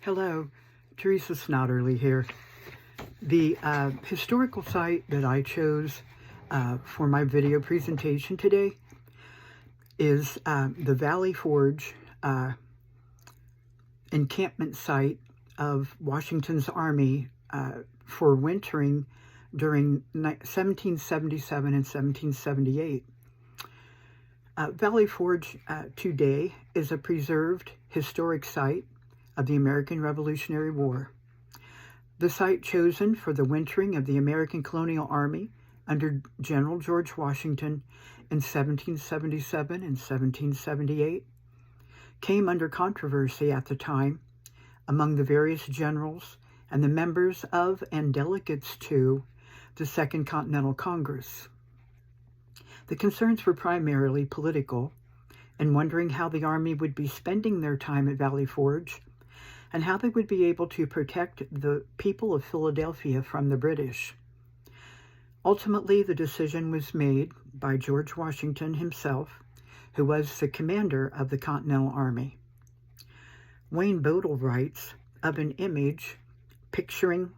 Hello, Teresa Snodderly here. The historical site that I chose for my video presentation today is the Valley Forge encampment site of Washington's Army for wintering during 1777 and 1778. Valley Forge today is a preserved historic site of the American Revolutionary War. The site chosen for the wintering of the American Colonial Army under General George Washington in 1777 and 1778 came under controversy at the time among the various generals and the members of and delegates to the Second Continental Congress. The concerns were primarily political, and wondering how the Army would be spending their time at Valley Forge and how they would be able to protect the people of Philadelphia from the British. Ultimately, the decision was made by George Washington himself, who was the commander of the Continental Army. Wayne Bodle writes of an image picturing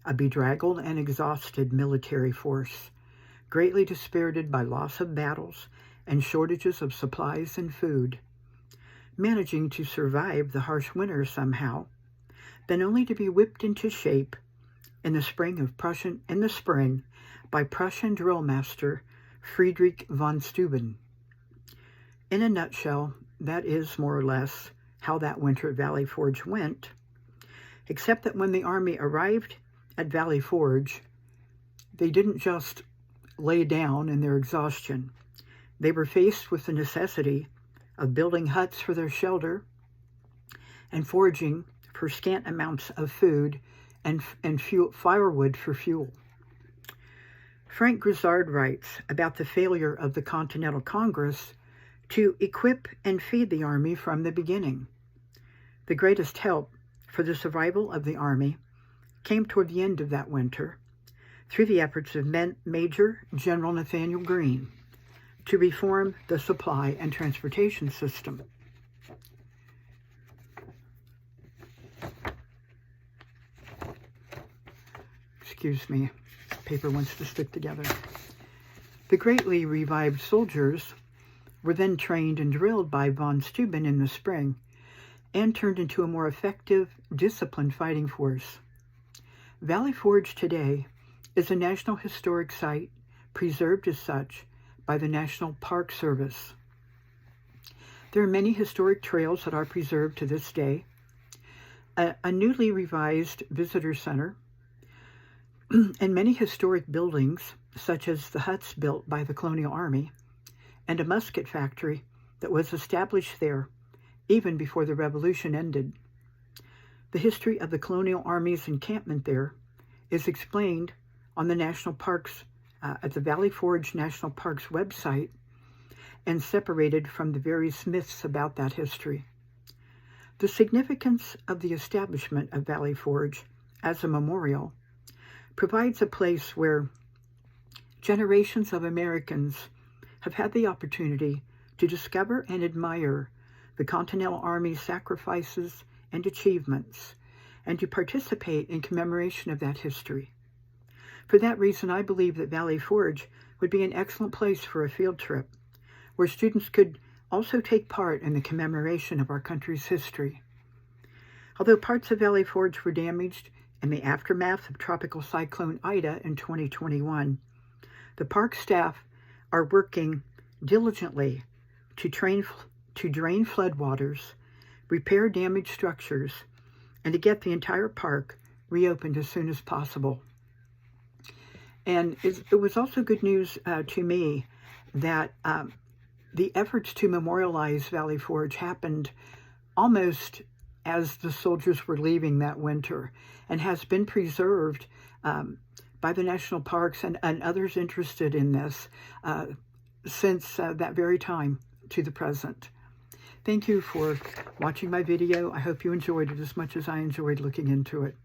a bedraggled and exhausted military force, greatly dispirited by loss of battles and shortages of supplies and food, managing to survive the harsh winter somehow, then only to be whipped into shape in the spring by Prussian drill master Friedrich von Steuben. In a nutshell, that is more or less how that winter at Valley Forge went, except that when the Army arrived at Valley Forge, they didn't just lay down in their exhaustion. They were faced with the necessity of building huts for their shelter and foraging for scant amounts of food and firewood for fuel. Frank Grizzard writes about the failure of the Continental Congress to equip and feed the Army from the beginning. The greatest help for the survival of the Army came toward the end of that winter through the efforts of Major General Nathanael Greene to reform the supply and transportation system. Excuse me, paper wants to stick together. The greatly revived soldiers were then trained and drilled by von Steuben in the spring and turned into a more effective, disciplined fighting force. Valley Forge today is a National Historic Site, preserved as such by the National Park Service. There are many historic trails that are preserved to this day, a newly revised visitor center, and many historic buildings, such as the huts built by the Colonial Army, and a musket factory that was established there even before the Revolution ended. The history of the Colonial Army's encampment there is explained on the National Parks at the Valley Forge National Parks website and separated from the various myths about that history. The significance of the establishment of Valley Forge as a memorial provides a place where generations of Americans have had the opportunity to discover and admire the Continental Army's sacrifices and achievements, and to participate in commemoration of that history. For that reason, I believe that Valley Forge would be an excellent place for a field trip, where students could also take part in the commemoration of our country's history. Although parts of Valley Forge were damaged in the aftermath of Tropical Cyclone Ida in 2021, the park staff are working diligently to drain floodwaters, repair damaged structures, and to get the entire park reopened as soon as possible. And it was also good news to me that the efforts to memorialize Valley Forge happened almost as the soldiers were leaving that winter, and has been preserved by the national parks and others interested in this since that very time to the present. Thank you for watching my video. I hope you enjoyed it as much as I enjoyed looking into it.